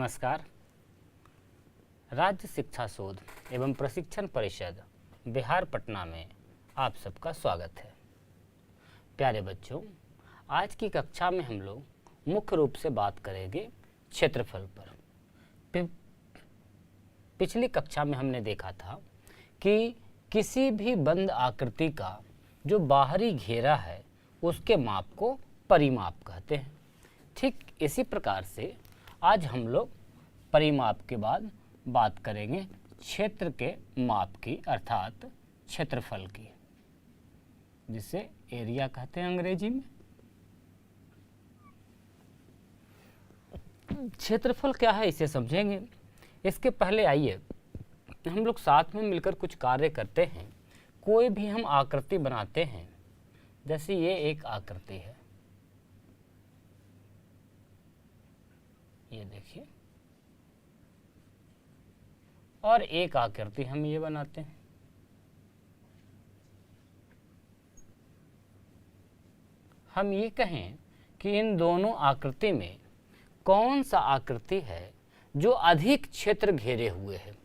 नमस्कार। राज्य शिक्षा शोध एवं प्रशिक्षण परिषद बिहार पटना में आप सबका स्वागत है। प्यारे बच्चों, आज की कक्षा में हम लोग मुख्य रूप से बात करेंगे क्षेत्रफल पर। पिछली कक्षा में हमने देखा था कि किसी भी बंद आकृति का जो बाहरी घेरा है उसके माप को परिमाप कहते हैं। ठीक इसी प्रकार से आज हम लोग परिमाप के बाद बात करेंगे क्षेत्र के माप की, अर्थात क्षेत्रफल की, जिसे एरिया कहते हैं अंग्रेजी में। क्षेत्रफल क्या है इसे समझेंगे। इसके पहले आइए हम लोग साथ में मिलकर कुछ कार्य करते हैं। कोई भी हम आकृति बनाते हैं, जैसे ये एक आकृति है, ये देखिए, और एक आकृति हम ये बनाते हैं। हम ये कहें कि इन दोनों आकृति में कौन सा आकृति है जो अधिक क्षेत्र घेरे हुए है।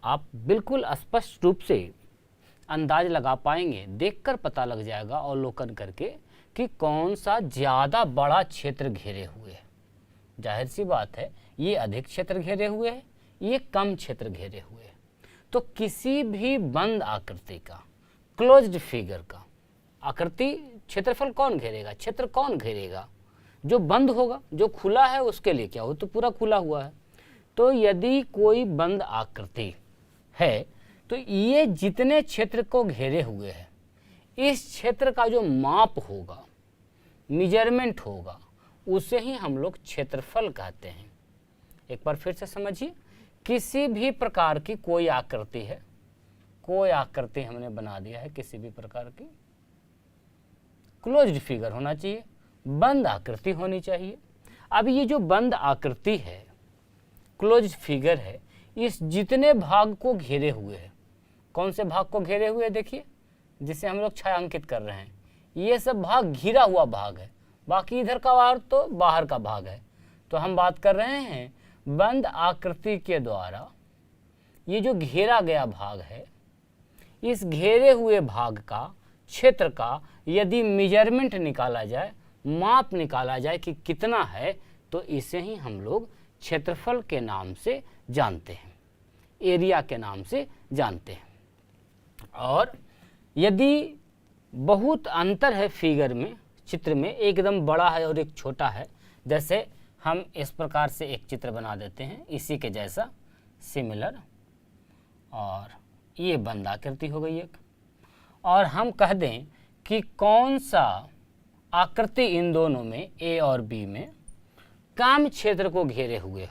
आप बिल्कुल स्पष्ट रूप से अंदाज लगा पाएंगे, देखकर पता लग जाएगा अवलोकन करके कि कौन सा ज़्यादा बड़ा क्षेत्र घेरे हुए है। जाहिर सी बात है, ये अधिक क्षेत्र घेरे हुए है, ये कम क्षेत्र घेरे हुए है। तो किसी भी बंद आकृति का, क्लोज्ड फिगर का आकृति क्षेत्रफल कौन घेरेगा, क्षेत्र कौन घेरेगा? जो बंद होगा, जो खुला है उसके लिए क्या हो, तो पूरा खुला हुआ है। तो यदि कोई बंद आकृति है तो ये जितने क्षेत्र को घेरे हुए है, इस क्षेत्र का जो माप होगा, मेजरमेंट होगा, उसे ही हम लोग क्षेत्रफल कहते हैं। एक बार फिर से समझिए, किसी भी प्रकार की कोई आकृति है, कोई आकृति हमने बना दिया है किसी भी प्रकार की, क्लोज्ड फिगर होना चाहिए, बंद आकृति होनी चाहिए। अब ये जो बंद आकृति है, क्लोज्ड फिगर है, इस जितने भाग को घेरे हुए है, कौन से भाग को घेरे हुए देखिए, जिसे हम लोग छायांकित कर रहे हैं, ये सब भाग घिरा हुआ भाग है, बाकी इधर का भाग तो बाहर का भाग है। तो हम बात कर रहे हैं बंद आकृति के द्वारा ये जो घेरा गया भाग है, इस घेरे हुए भाग का, क्षेत्र का यदि मेजरमेंट निकाला जाए, माप निकाला जाए कि कितना है, तो इसे ही हम लोग क्षेत्रफल के नाम से जानते हैं, एरिया के नाम से जानते हैं। और यदि बहुत अंतर है फिगर में, चित्र में, एकदम बड़ा है और एक छोटा है, जैसे हम इस प्रकार से एक चित्र बना देते हैं इसी के जैसा, सिमिलर, और ये बंद आकृति हो गई एक, और हम कह दें कि कौन सा आकृति इन दोनों में, ए और बी में, कम क्षेत्र को घेरे हुए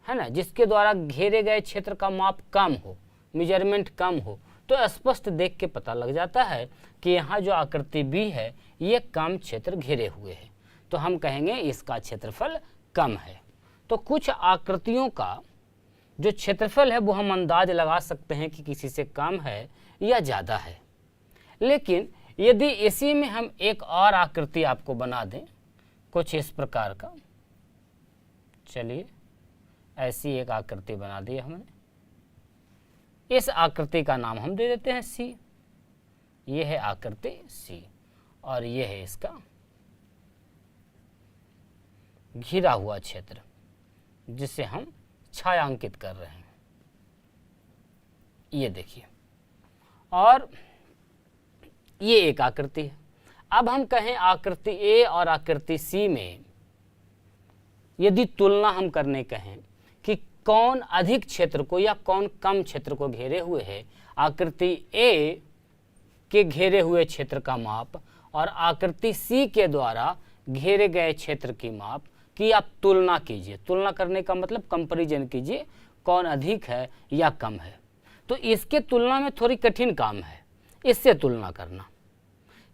है ना, जिसके द्वारा घेरे गए क्षेत्र का माप कम हो, मेजरमेंट कम हो, तो स्पष्ट देख के पता लग जाता है कि यहाँ जो आकृति बी है ये कम क्षेत्र घेरे हुए है, तो हम कहेंगे इसका क्षेत्रफल कम है। तो कुछ आकृतियों का जो क्षेत्रफल है वो हम अंदाज लगा सकते हैं कि किसी से कम है या ज़्यादा है। लेकिन यदि इसी में हम एक और आकृति आपको बना दें कुछ इस प्रकार का, चलिए ऐसी एक आकृति बना दी हमने, इस आकृति का नाम हम दे देते हैं सी। ये है आकृति सी और ये है इसका घिरा हुआ क्षेत्र, जिसे हम छायांकित कर रहे हैं। ये देखिए, और ये एक आकृति है। अब हम कहें आकृति ए और आकृति सी में यदि तुलना हम करने कहें कि कौन अधिक क्षेत्र को या कौन कम क्षेत्र को घेरे हुए है, आकृति ए के घेरे हुए क्षेत्र का माप और आकृति सी के द्वारा घेरे गए क्षेत्र की माप की आप तुलना कीजिए। तुलना करने का मतलब कंपैरिजन कीजिए, कौन अधिक है या कम है। तो इसके तुलना में थोड़ी कठिन काम है इससे तुलना करना।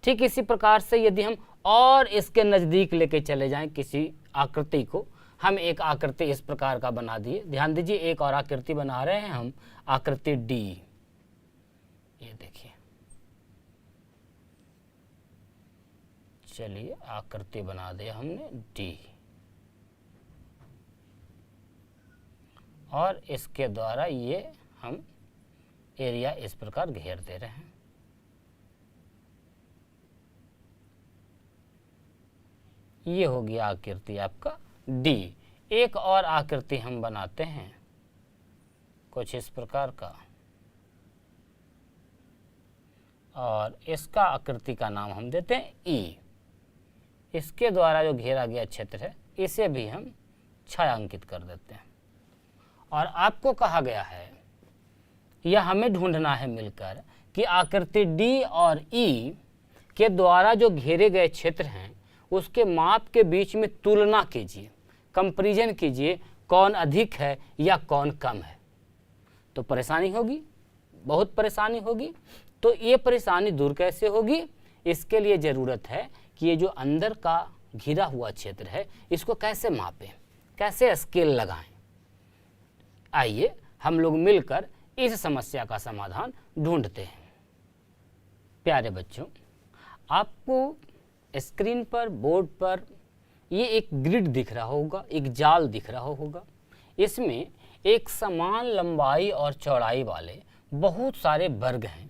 ठीक इसी प्रकार से यदि हम और इसके नज़दीक लेके चले जाएं किसी आकृति को, हम एक आकृति इस प्रकार का बना दिए, ध्यान दीजिए, एक और आकृति बना रहे हैं हम, आकृति डी। ये देखिए, चलिए आकृति बना दिया हमने डी। और इसके द्वारा ये हम एरिया इस प्रकार घेर दे रहे हैं। ये हो गया आकृति आपका डी। एक और आकृति हम बनाते हैं कुछ इस प्रकार का, और इसका आकृति का नाम हम देते हैं ई। इसके द्वारा जो घेरा गया क्षेत्र है इसे भी हम छायांकित कर देते हैं। और आपको कहा गया है यह हमें ढूंढना है मिलकर कि आकृति डी और ई के द्वारा जो घेरे गए क्षेत्र हैं उसके माप के बीच में तुलना कीजिए, कंपैरिजन कीजिए, कौन अधिक है या कौन कम है। तो परेशानी होगी, बहुत परेशानी होगी। तो ये परेशानी दूर कैसे होगी? इसके लिए ज़रूरत है कि ये जो अंदर का घिरा हुआ क्षेत्र है इसको कैसे मापें, कैसे स्केल लगाएं। आइए हम लोग मिलकर इस समस्या का समाधान ढूंढते हैं। प्यारे बच्चों, आपको स्क्रीन पर, बोर्ड पर ये एक ग्रिड दिख रहा होगा, एक जाल दिख रहा होगा। इसमें एक समान लंबाई और चौड़ाई वाले बहुत सारे वर्ग हैं।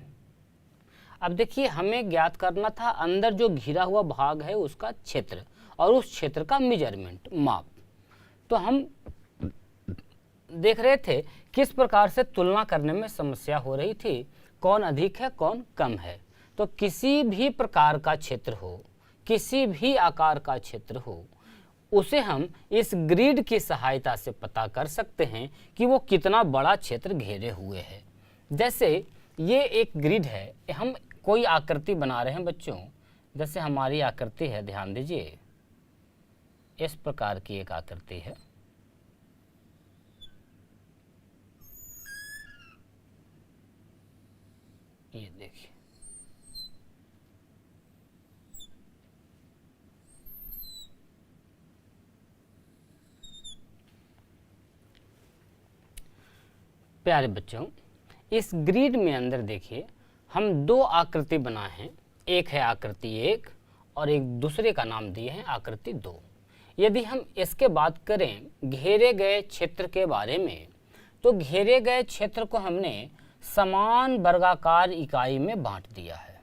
अब देखिए, हमें ज्ञात करना था अंदर जो घिरा हुआ भाग है उसका क्षेत्र और उस क्षेत्र का मेजरमेंट, माप। तो हम देख रहे थे किस प्रकार से तुलना करने में समस्या हो रही थी, कौन अधिक है कौन कम है। तो किसी भी प्रकार का क्षेत्र हो, किसी भी आकार का क्षेत्र हो, उसे हम इस ग्रिड की सहायता से पता कर सकते हैं कि वो कितना बड़ा क्षेत्र घेरे हुए है। जैसे ये एक ग्रिड है, हम कोई आकृति बना रहे हैं बच्चों। जैसे हमारी आकृति है, ध्यान दीजिए, इस प्रकार की एक आकृति है। ये देखिए, प्यारे बच्चों, इस ग्रिड में अंदर देखिए हम दो आकृति बनाए हैं। एक है आकृति 1 और एक दूसरे का नाम दिए हैं आकृति 2। यदि हम इसके बात करें घेरे गए क्षेत्र के बारे में, तो घेरे गए क्षेत्र को हमने समान वर्गाकार इकाई में बांट दिया है।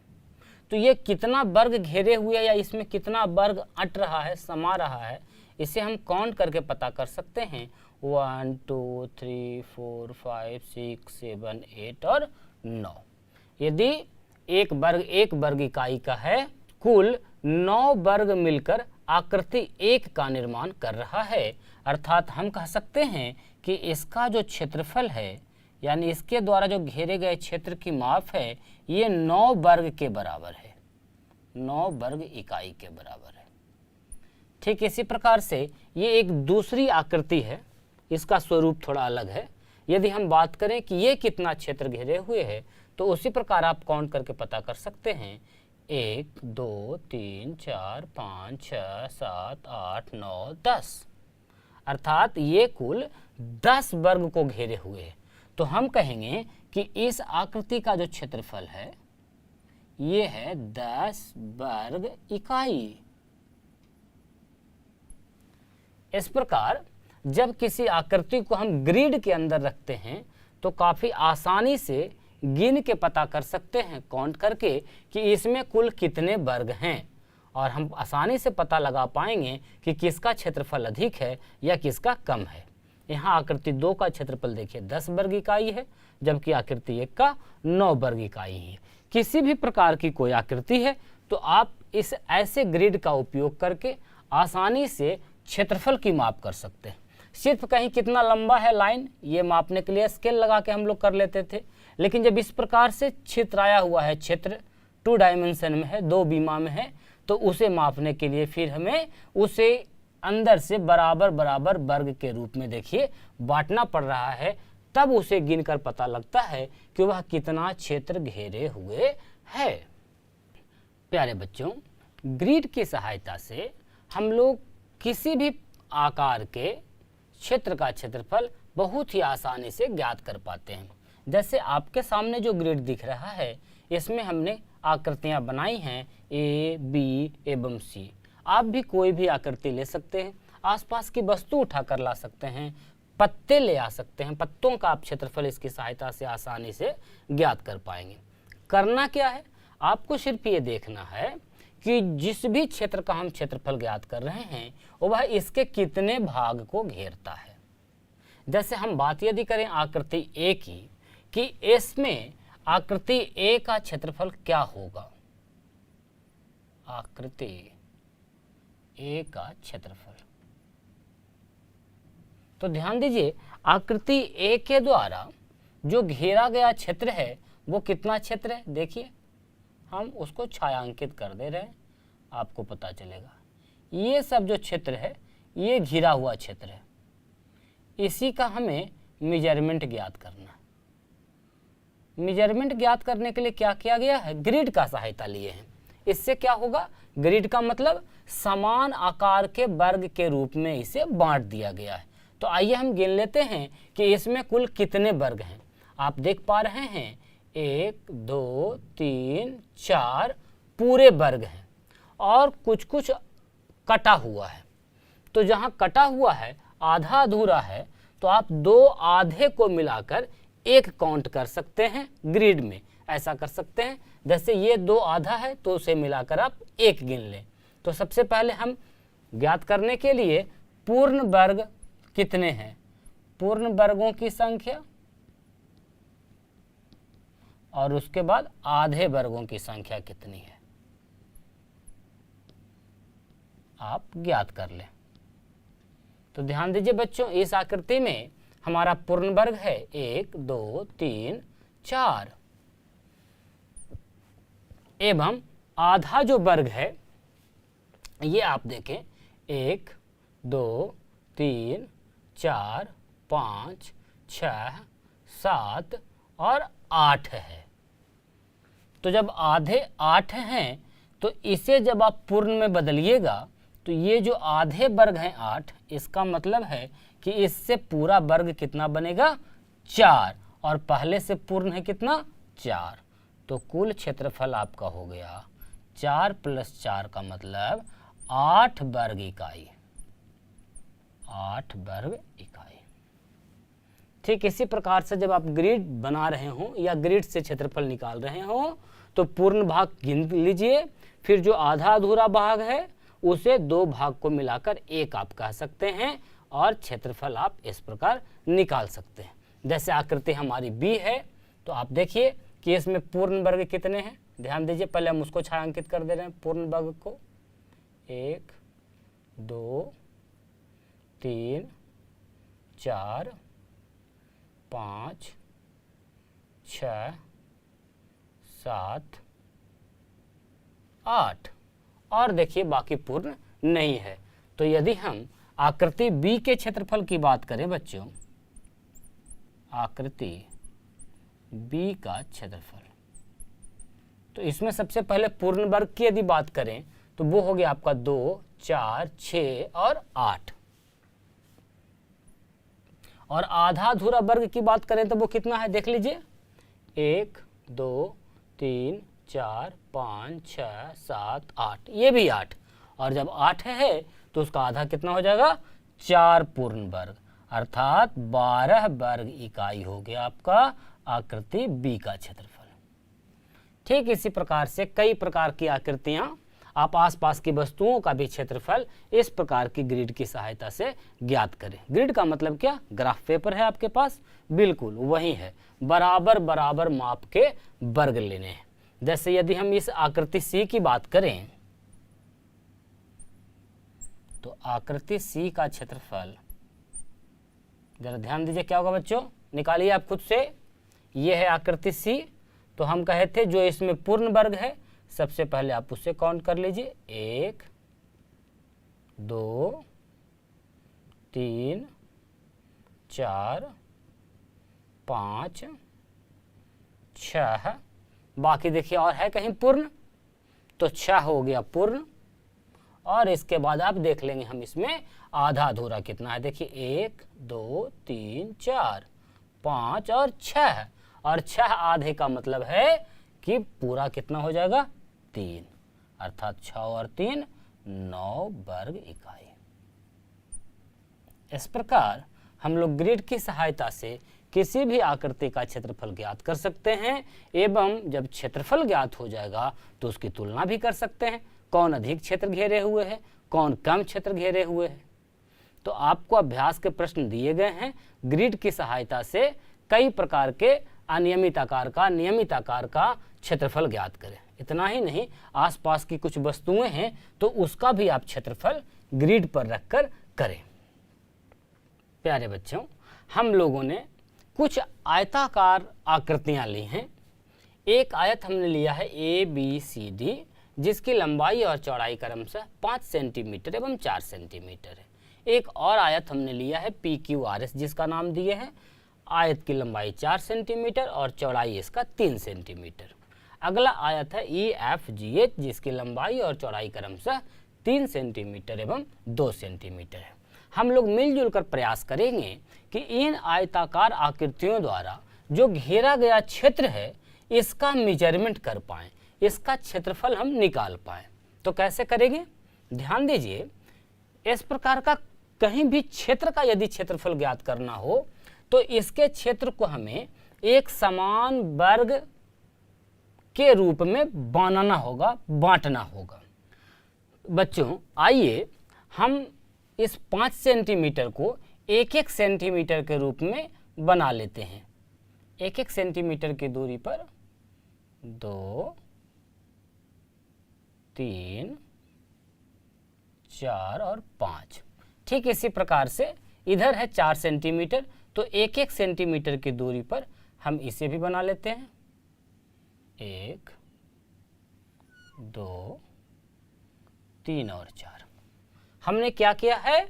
तो ये कितना वर्ग घेरे हुए या इसमें कितना वर्ग अट रहा है, समा रहा है, इसे हम काउंट करके पता कर सकते हैं। 1 2 3 4 5 6 7 8 और 9। यदि एक वर्ग इकाई का है, कुल 9 वर्ग मिलकर आकृति 1 का निर्माण कर रहा है। अर्थात हम कह सकते हैं कि इसका जो क्षेत्रफल है, यानी इसके द्वारा जो घेरे गए क्षेत्र की माप है, ये 9 वर्ग के बराबर है, 9 वर्ग इकाई के बराबर है। ठीक इसी प्रकार से ये एक दूसरी आकृति है, इसका स्वरूप थोड़ा अलग है। यदि हम बात करें कि ये कितना क्षेत्र घेरे हुए है, तो उसी प्रकार आप काउंट करके पता कर सकते हैं। 1 2 3 4 5 6 7 8 9 10। अर्थात ये कुल 10 वर्ग को घेरे हुए है। तो हम कहेंगे कि इस आकृति का जो क्षेत्रफल है ये है 10 वर्ग इकाई। इस प्रकार जब किसी आकृति को हम ग्रिड के अंदर रखते हैं तो काफ़ी आसानी से गिन के पता कर सकते हैं, काउंट करके, कि इसमें कुल कितने वर्ग हैं। और हम आसानी से पता लगा पाएंगे कि किसका क्षेत्रफल अधिक है या किसका कम है। यहाँ आकृति 2 का क्षेत्रफल देखिए 10 वर्ग इकाई है, जबकि आकृति 1 का 9 वर्ग इकाई है। किसी भी प्रकार की कोई आकृति है तो आप इस ऐसे ग्रिड का उपयोग करके आसानी से क्षेत्रफल की माप कर सकते हैं। सिर्फ कहीं कितना लंबा है लाइन, ये मापने के लिए स्केल लगा के हम लोग कर लेते थे। लेकिन जब इस प्रकार से छितराया हुआ है क्षेत्र, 2 डायमेंशन में है, 2 बीमा में है, तो उसे मापने के लिए फिर हमें उसे अंदर से बराबर बराबर वर्ग के रूप में देखिए बांटना पड़ रहा है। तब उसे गिनकर पता लगता है कि वह कितना क्षेत्र घेरे हुए है। प्यारे बच्चों, ग्रिड की सहायता से हम लोग किसी भी आकार के क्षेत्र का क्षेत्रफल बहुत ही आसानी से ज्ञात कर पाते हैं। जैसे आपके सामने जो ग्रिड दिख रहा है, इसमें हमने आकृतियां बनाई हैं ए, बी एवं सी। आप भी कोई भी आकृति ले सकते हैं, आसपास की वस्तु उठाकर ला सकते हैं, पत्ते ले आ सकते हैं, पत्तों का आप क्षेत्रफल इसकी सहायता से आसानी से ज्ञात कर पाएंगे। करना क्या है, आपको सिर्फ ये देखना है कि जिस भी क्षेत्र का हम क्षेत्रफल ज्ञात कर रहे हैं वह इसके कितने भाग को घेरता है। जैसे हम बात यदि करें आकृति ए की कि इसमें आकृति ए का क्षेत्रफल क्या होगा, आकृति ए का क्षेत्रफल, तो ध्यान दीजिए आकृति ए के द्वारा जो घेरा गया क्षेत्र है वो कितना क्षेत्र है, देखिए हम उसको छायांकित कर दे रहे हैं, आपको पता चलेगा। ये सब जो क्षेत्र है ये घिरा हुआ क्षेत्र है, इसी का हमें मेजरमेंट ज्ञात करना है। मेजरमेंट ज्ञात करने के लिए क्या किया गया है, ग्रिड का सहायता लिए हैं। इससे क्या होगा, ग्रिड का मतलब समान आकार के वर्ग के रूप में इसे बांट दिया गया है। तो आइए हम गिन लेते हैं कि इसमें कुल कितने वर्ग हैं। आप देख पा रहे हैं 1 2 3 4 पूरे वर्ग हैं और कुछ कुछ कटा हुआ है। तो जहाँ कटा हुआ है आधा अधूरा है तो आप दो आधे को मिलाकर एक काउंट कर सकते हैं ग्रिड में, ऐसा कर सकते हैं। जैसे ये 2 आधा है तो उसे मिलाकर आप एक गिन लें। तो सबसे पहले हम ज्ञात करने के लिए पूर्ण वर्ग कितने हैं, पूर्ण वर्गों की संख्या और उसके बाद आधे वर्गों की संख्या कितनी है आप ज्ञात कर लें। तो ध्यान दीजिए बच्चों, इस आकृति में हमारा पूर्ण वर्ग है 1 2 3 4 एवं आधा जो वर्ग है ये आप देखें 1 2 3 4 5 6 7 और 8 है। तो जब आधे 8 हैं तो इसे जब आप पूर्ण में बदलिएगा तो ये जो आधे वर्ग हैं 8, इसका मतलब है कि इससे पूरा वर्ग कितना बनेगा 4 और पहले से पूर्ण है कितना 4। तो कुल क्षेत्रफल आपका हो गया 4 + 4 का मतलब 8 वर्ग इकाई, 8 वर्ग इकाई। ठीक इसी प्रकार से जब आप ग्रिड बना रहे हो या ग्रिड से क्षेत्रफल निकाल रहे हो तो पूर्ण भाग गिन लीजिए, फिर जो आधा अधूरा भाग है उसे 2 भाग को मिलाकर एक आप कह सकते हैं और क्षेत्रफल आप इस प्रकार निकाल सकते हैं। जैसे आकृति हमारी बी है तो आप देखिए कि इसमें पूर्ण वर्ग कितने हैं। ध्यान दीजिए, पहले हम उसको छायांकित कर दे रहे हैं पूर्ण वर्ग को, 1 2 3 4 5 6 7 8 और देखिए बाकी पूर्ण नहीं है। तो यदि हम आकृति बी के क्षेत्रफल की बात करें बच्चों, आकृति बी का क्षेत्रफल, तो इसमें सबसे पहले पूर्ण वर्ग की यदि बात करें तो वो हो गया आपका 2 4 6 और 8। और आधा अधूरा वर्ग की बात करें तो वो कितना है देख लीजिए, 1 2 3 4 5 6 7 8, ये भी 8। और जब 8 है तो उसका आधा कितना हो जाएगा 4 पूर्ण वर्ग, अर्थात 12 वर्ग इकाई हो गया आपका आकृति बी का क्षेत्रफल। ठीक इसी प्रकार से कई प्रकार की आकृतियां, आप आसपास की वस्तुओं का भी क्षेत्रफल इस प्रकार की ग्रिड की सहायता से ज्ञात करें। ग्रिड का मतलब क्या, ग्राफ पेपर है आपके पास, बिल्कुल वही है, बराबर बराबर माप के वर्ग लेने हैं। जैसे यदि हम इस आकृति सी की बात करें तो आकृति सी का क्षेत्रफल, जरा ध्यान दीजिए क्या होगा बच्चों, निकालिए आप खुद से। ये है आकृति सी, तो हम कहे थे जो इसमें पूर्ण वर्ग है सबसे पहले आप उससे काउंट कर लीजिए, 1 2 3 4 5 6, बाकी देखिए और है कहीं पूर्ण, तो 6 हो गया पूर्ण। और इसके बाद आप देख लेंगे हम इसमें आधा अधूरा कितना है, देखिए 1 2 3 4 5 और 6, और 6 आधे का मतलब है कि पूरा कितना हो जाएगा 3, अर्थात 6 और 3 9 वर्ग इकाई। इस प्रकार हम लोग ग्रिड की सहायता से किसी भी आकृति का क्षेत्रफल ज्ञात कर सकते हैं एवं जब क्षेत्रफल ज्ञात हो जाएगा तो उसकी तुलना भी कर सकते हैं, कौन अधिक क्षेत्र घेरे हुए है, कौन कम क्षेत्र घेरे हुए है। तो आपको अभ्यास के प्रश्न दिए गए हैं, ग्रिड की सहायता से कई प्रकार के अनियमित आकार का, नियमित आकार का क्षेत्रफल ज्ञात करें। इतना ही नहीं, आसपास की कुछ वस्तुएं हैं तो उसका भी आप क्षेत्रफल ग्रिड पर रखकर करें। प्यारे बच्चों, हम लोगों ने कुछ आयताकार आकृतियां ली हैं। एक आयत हमने लिया है ABCD, जिसकी लंबाई और चौड़ाई क्रमशः 5 सेंटीमीटर एवं 4 सेंटीमीटर है। एक और आयत हमने लिया है PQRS, जिसका नाम दिए हैं। आयत की लंबाई 4 सेंटीमीटर और चौड़ाई इसका 3 सेंटीमीटर। अगला आयत है EFGH, जिसकी लंबाई और चौड़ाई क्रमशः 3 सेंटीमीटर एवं 2 सेंटीमीटर है। हम लोग मिलजुल कर प्रयास करेंगे कि इन आयताकार आकृतियों द्वारा जो घेरा गया क्षेत्र है इसका मेजरमेंट कर पाएं, इसका क्षेत्रफल हम निकाल पाएं। तो कैसे करेंगे, ध्यान दीजिए। इस प्रकार का कहीं भी क्षेत्र का यदि क्षेत्रफल ज्ञात करना हो तो इसके क्षेत्र को हमें एक समान वर्ग के रूप में बांटना होगा। बच्चों, आइए हम इस 5 सेंटीमीटर को 1-1 सेंटीमीटर के रूप में बना लेते हैं। 1-1 सेंटीमीटर की दूरी पर 2, 3, 4 और 5। ठीक इसी प्रकार से इधर है 4 सेंटीमीटर, तो 1-1 सेंटीमीटर की दूरी पर हम इसे भी बना लेते हैं। 1, 2, 3 और 4। हमने क्या किया है,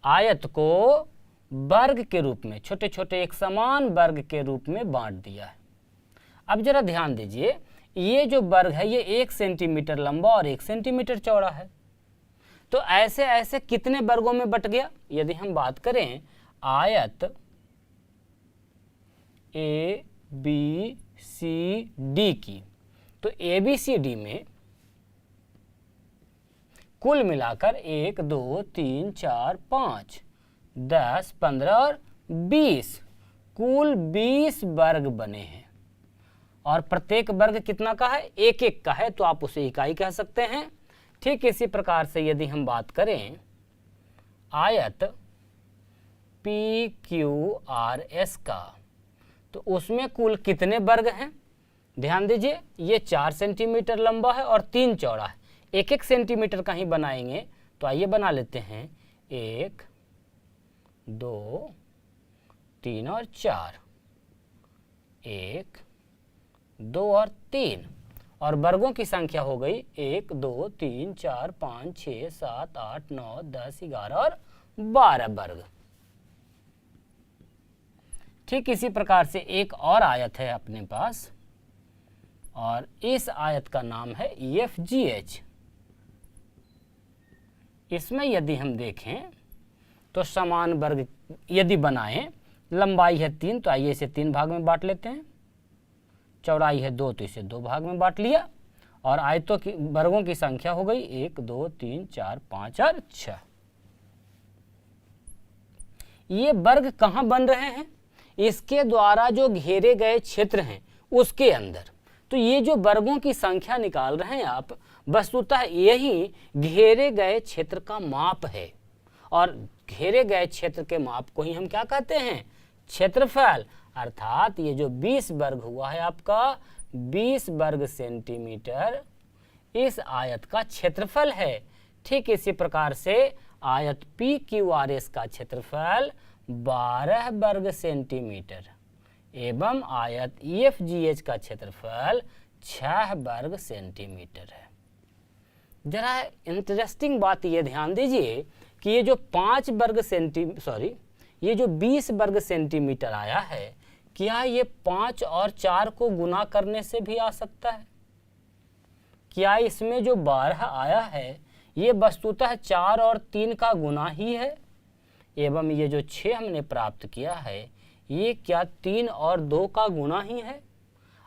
आयत को वर्ग के रूप में, छोटे छोटे एक समान वर्ग के रूप में बांट दिया है। अब जरा ध्यान दीजिए, ये जो वर्ग है ये 1 सेंटीमीटर लंबा और 1 सेंटीमीटर चौड़ा है। तो ऐसे ऐसे कितने वर्गों में बट गया। यदि हम बात करें आयत ABCD की, तो ABCD में कुल मिलाकर 1, 2, 3, 4, 5, 10, 15 और 20, कुल 20 वर्ग बने हैं। और प्रत्येक वर्ग कितना का है, 1-1 का है, तो आप उसे इकाई कह सकते हैं। ठीक इसी प्रकार से यदि हम बात करें आयत PQRS का, तो उसमें कुल कितने वर्ग हैं। ध्यान दीजिए, ये 4 सेंटीमीटर लंबा है और 3 चौड़ा है। 1-1 सेंटीमीटर का ही बनाएंगे, तो आइए बना लेते हैं। 1, 2, 3 और 4, 1, 2 और 3, और वर्गों की संख्या हो गई 1, 2, 3, 4, 5, 6, 7, 8, 9, 10, 11 और 12 वर्ग। ठीक इसी प्रकार से एक और आयत है अपने पास, और इस आयत का नाम है EFGH। इसमें यदि हम देखें तो समान वर्ग यदि बनाएं, लंबाई है 3, तो आइए इसे 3 भाग में बांट लेते हैं। चौड़ाई है 2, तो इसे 2 भाग में बांट लिया, और आयतों की वर्गों की संख्या हो गई 1, 2, 3, 4, 5 और 6। ये वर्ग कहाँ बन रहे हैं, इसके द्वारा जो घेरे गए क्षेत्र हैं उसके अंदर। तो ये जो वर्गों की संख्या निकाल रहे हैं आप, वस्तुतः यही घेरे गए क्षेत्र का माप है, और घेरे गए क्षेत्र के माप को ही हम क्या कहते हैं, क्षेत्रफल। अर्थात ये जो 20 वर्ग हुआ है आपका, 20 वर्ग सेंटीमीटर इस आयत का क्षेत्रफल है। ठीक इसी प्रकार से आयत PQRS का क्षेत्रफल 12 वर्ग सेंटीमीटर एवं आयत EFGH का क्षेत्रफल 6 वर्ग सेंटीमीटर है। जरा इंटरेस्टिंग बात ये ध्यान दीजिए कि ये जो 20 वर्ग सेंटीमीटर आया है, क्या ये 5 और 4 को गुना करने से भी आ सकता है। क्या इसमें जो 12 आया है ये वस्तुतः 4 और 3 का गुना ही है, एवं ये जो 6 हमने प्राप्त किया है ये क्या 3 और 2 का गुना ही है।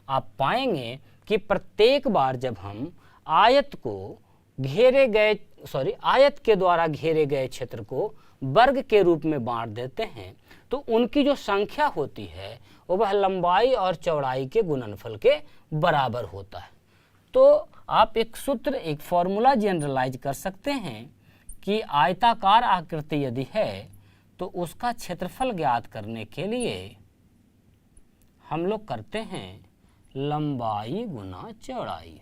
आप पाएंगे कि प्रत्येक बार जब हम आयत के द्वारा घेरे गए क्षेत्र को वर्ग के रूप में बांट देते हैं तो उनकी जो संख्या होती है वह लंबाई और चौड़ाई के गुणनफल के बराबर होता है। तो आप एक सूत्र, एक फॉर्मूला जनरलाइज कर सकते हैं कि आयताकार आकृति यदि है तो उसका क्षेत्रफल ज्ञात करने के लिए हम लोग करते हैं लंबाई गुना चौड़ाई।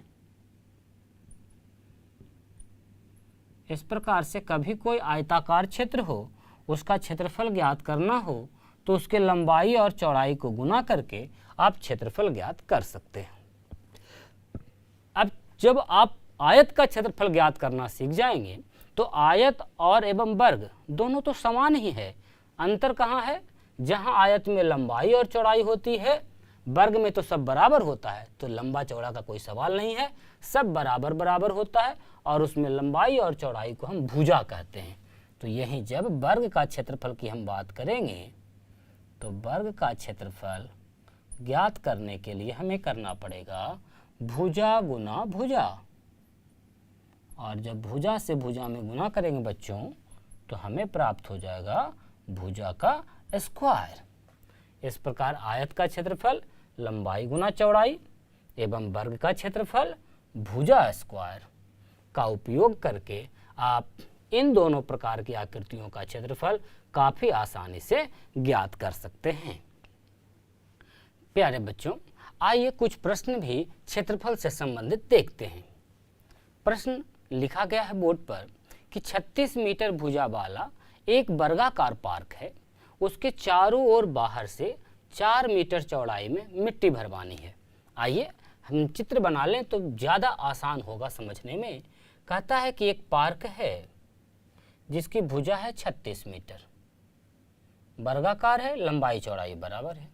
इस प्रकार से कभी कोई आयताकार क्षेत्र हो, उसका क्षेत्रफल ज्ञात करना हो तो उसके लंबाई और चौड़ाई को गुना करके आप क्षेत्रफल ज्ञात कर सकते हैं। अब जब आप आयत का क्षेत्रफल ज्ञात करना सीख जाएंगे तो आयत और एवं वर्ग दोनों तो समान ही है। अंतर कहाँ है? जहाँ आयत में लंबाई और चौड़ाई होती है, वर्ग में तो सब बराबर होता है, तो लंबा चौड़ा का कोई सवाल नहीं है, सब बराबर बराबर होता है और उसमें लंबाई और चौड़ाई को हम भुजा कहते हैं। तो यही जब वर्ग का क्षेत्रफल की हम बात करेंगे तो वर्ग का क्षेत्रफल ज्ञात करने के लिए हमें करना पड़ेगा भुजा गुना भुजा, और जब भुजा से भुजा में गुना करेंगे बच्चों तो हमें प्राप्त हो जाएगा भुजा का स्क्वायर। इस प्रकार आयत का क्षेत्रफल लंबाई गुना चौड़ाई एवं वर्ग का क्षेत्रफल भुजा स्क्वायर का उपयोग करके आप इन दोनों प्रकार की आकृतियों का क्षेत्रफल काफी आसानी से ज्ञात कर सकते हैं। प्यारे बच्चों, आइए कुछ प्रश्न भी क्षेत्रफल से संबंधित देखते हैं। प्रश्न लिखा गया है बोर्ड पर कि 36 मीटर भुजा वाला एक वर्गाकार पार्क है, उसके चारों ओर बाहर से 4 मीटर चौड़ाई में मिट्टी भरवानी है। आइए हम चित्र बना लें तो ज़्यादा आसान होगा समझने में। कहता है कि एक पार्क है जिसकी भुजा है 36 मीटर, वर्गाकार है, लंबाई चौड़ाई बराबर है,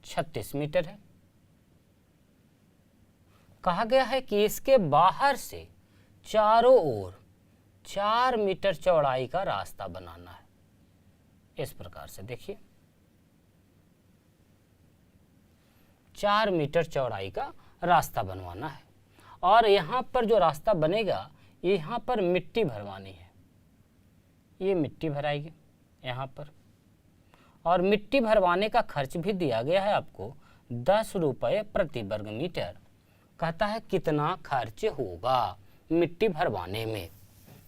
36 मीटर है। कहा गया है कि इसके बाहर से चारों ओर 4 मीटर चौड़ाई का रास्ता बनाना है। इस प्रकार से देखिए 4 मीटर चौड़ाई का रास्ता बनवाना है और यहाँ पर जो रास्ता बनेगा यहाँ पर मिट्टी भरवानी है। ये मिट्टी भराएगी यहाँ पर, और मिट्टी भरवाने का खर्च भी दिया गया है आपको 10 रुपये प्रति वर्ग मीटर। कहता है कितना खर्च होगा मिट्टी भरवाने में।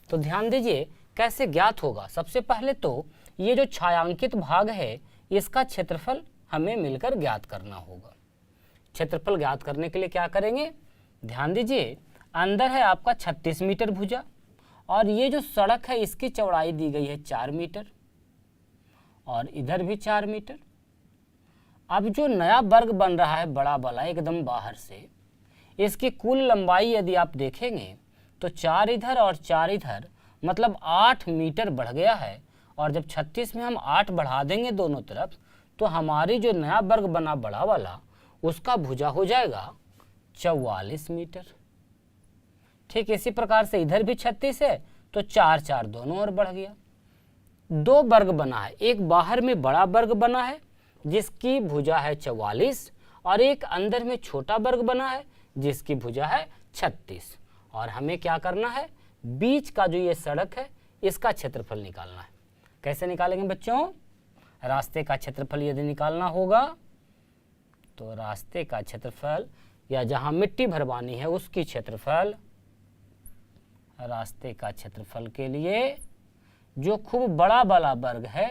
तो ध्यान दीजिए कैसे ज्ञात होगा। सबसे पहले तो ये जो छायांकित भाग है इसका क्षेत्रफल हमें मिलकर ज्ञात करना होगा। क्षेत्रफल ज्ञात करने के लिए क्या करेंगे? ध्यान दीजिए, अंदर है आपका 36 मीटर भुजा और ये जो सड़क है इसकी चौड़ाई दी गई है 4 मीटर और इधर भी 4 मीटर। अब जो नया वर्ग बन रहा है बड़ा वाला एकदम बाहर से, इसकी कुल लंबाई यदि आप देखेंगे तो 4 इधर और 4 इधर, मतलब 8 मीटर बढ़ गया है। और जब 36 में हम 8 बढ़ा देंगे दोनों तरफ तो हमारी जो नया वर्ग बना बड़ा वाला उसका भुजा हो जाएगा 44 मीटर। ठीक इसी प्रकार से इधर भी 36 है तो 4 4 दोनों ओर बढ़ गया। 2 वर्ग बना है, एक बाहर में बड़ा वर्ग बना है जिसकी भुजा है 44 और एक अंदर में छोटा वर्ग बना है जिसकी भुजा है 36। और हमें क्या करना है? बीच का जो ये सड़क है इसका क्षेत्रफल निकालना है। कैसे निकालेंगे बच्चों? रास्ते का क्षेत्रफल यदि निकालना होगा तो रास्ते का क्षेत्रफल या जहां मिट्टी भरवानी है उसकी क्षेत्रफल, रास्ते का क्षेत्रफल के लिए जो खूब बड़ा वाला वर्ग है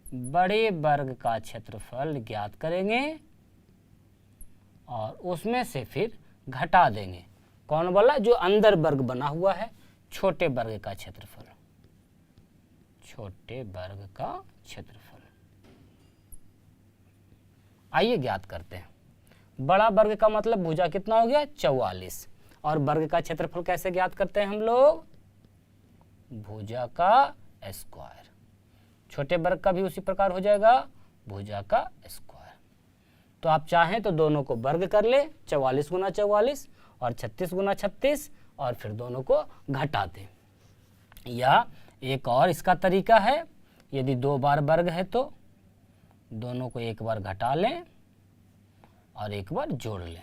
बड़े वर्ग का क्षेत्रफल ज्ञात करेंगे और उसमें से फिर घटा देंगे। कौन वाला? जो अंदर वर्ग बना हुआ है, छोटे वर्ग का क्षेत्रफल, छोटे वर्ग का क्षेत्रफल। आइए ज्ञात करते हैं। बड़ा वर्ग का मतलब भुजा कितना हो गया? 44। और वर्ग का क्षेत्रफल कैसे ज्ञात करते हैं हम लोग? भुजा का स्क्वायर। छोटे वर्ग का भी उसी प्रकार हो जाएगा, भुजा का स्क्वायर। तो आप चाहें तो दोनों को वर्ग कर ले, 44 गुना 44 और 36 गुना 36, और फिर दोनों को घटा दें। या एक और इसका तरीका है, यदि 2 बार वर्ग है तो दोनों को एक बार घटा लें और एक बार जोड़ लें।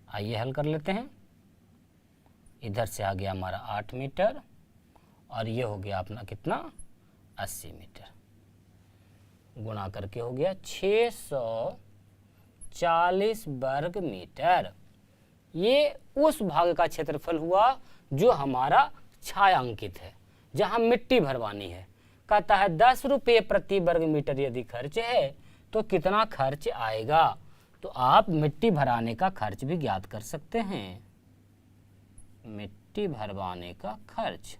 आइए हल कर लेते हैं। इधर से आ गया हमारा 8 मीटर और ये हो गया अपना कितना 80 मीटर, गुणा करके हो गया 640 वर्ग मीटर। ये उस भाग का क्षेत्रफल हुआ जो हमारा छायांकित है, जहां मिट्टी भरवानी है। कहता है 10 रुपये प्रति वर्ग मीटर यदि खर्च है तो कितना खर्च आएगा। तो आप मिट्टी भराने का खर्च भी ज्ञात कर सकते हैं। मिट्टी भरवाने का खर्च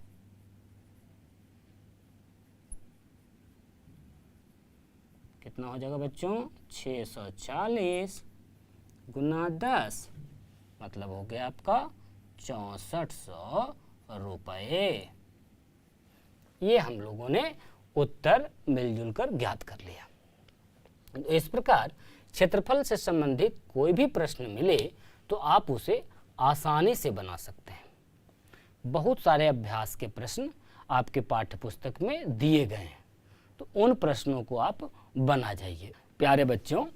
कितना हो जाएगा बच्चों, 640 गुना 10 मतलब हो गया आपका 6400 रुपये। ये हम लोगों ने उत्तर मिलजुल कर ज्ञात कर लिया। तो इस प्रकार क्षेत्रफल से संबंधित कोई भी प्रश्न मिले तो आप उसे आसानी से बना सकते हैं। बहुत सारे अभ्यास के प्रश्न आपके पाठ्य पुस्तक में दिए गए हैं, तो उन प्रश्नों को आप बना जाइए। प्यारे बच्चों,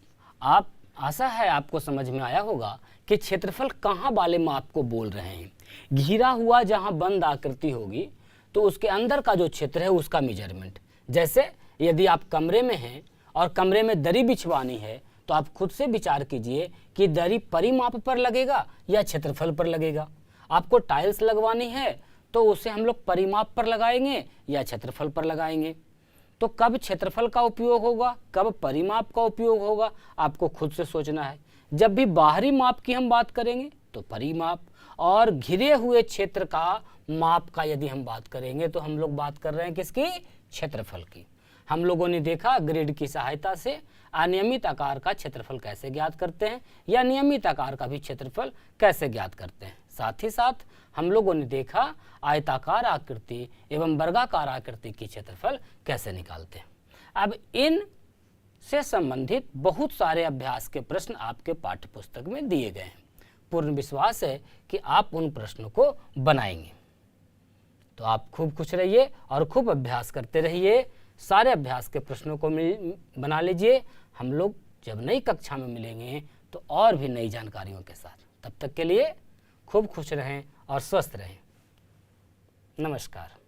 आप आशा है आपको समझ में आया होगा कि क्षेत्रफल कहाँ वाले माप को बोल रहे हैं। घिरा हुआ जहाँ बंद आकृति होगी तो उसके अंदर का जो क्षेत्र है उसका मेजरमेंट। जैसे यदि आप कमरे में हैं और कमरे में दरी बिछवानी है तो आप खुद से विचार कीजिए कि दरी परिमाप पर लगेगा या क्षेत्रफल पर लगेगा। आपको टाइल्स लगवानी है तो उसे हम लोग परिमाप पर लगाएंगे या क्षेत्रफल पर लगाएंगे। तो कब क्षेत्रफल का उपयोग होगा, कब परिमाप का उपयोग होगा, आपको खुद से सोचना है। जब भी बाहरी माप की हम बात करेंगे तो परिमाप, और घिरे हुए क्षेत्र का माप का यदि हम बात करेंगे तो हम लोग बात कर रहे हैं किसकी, क्षेत्रफल की। हम लोगों ने देखा ग्रिड की सहायता से अनियमित आकार का क्षेत्रफल कैसे ज्ञात करते हैं या नियमित आकार का भी क्षेत्रफल कैसे ज्ञात करते हैं। साथ ही साथ हम लोगों ने देखा आयताकार आकृति एवं वर्गाकार आकृति की क्षेत्रफल कैसे निकालते हैं। अब इन से संबंधित बहुत सारे अभ्यास के प्रश्न आपके पाठ्य पुस्तक में दिए गए हैं। पूर्ण विश्वास है कि आप उन प्रश्नों को बनाएंगे। तो आप खूब खुश रहिए और खूब अभ्यास करते रहिए। सारे अभ्यास के प्रश्नों को बना लीजिए। हम लोग जब नई कक्षा में मिलेंगे तो और भी नई जानकारियों के साथ। तब तक के लिए खूब खुश रहें और स्वस्थ रहें। नमस्कार।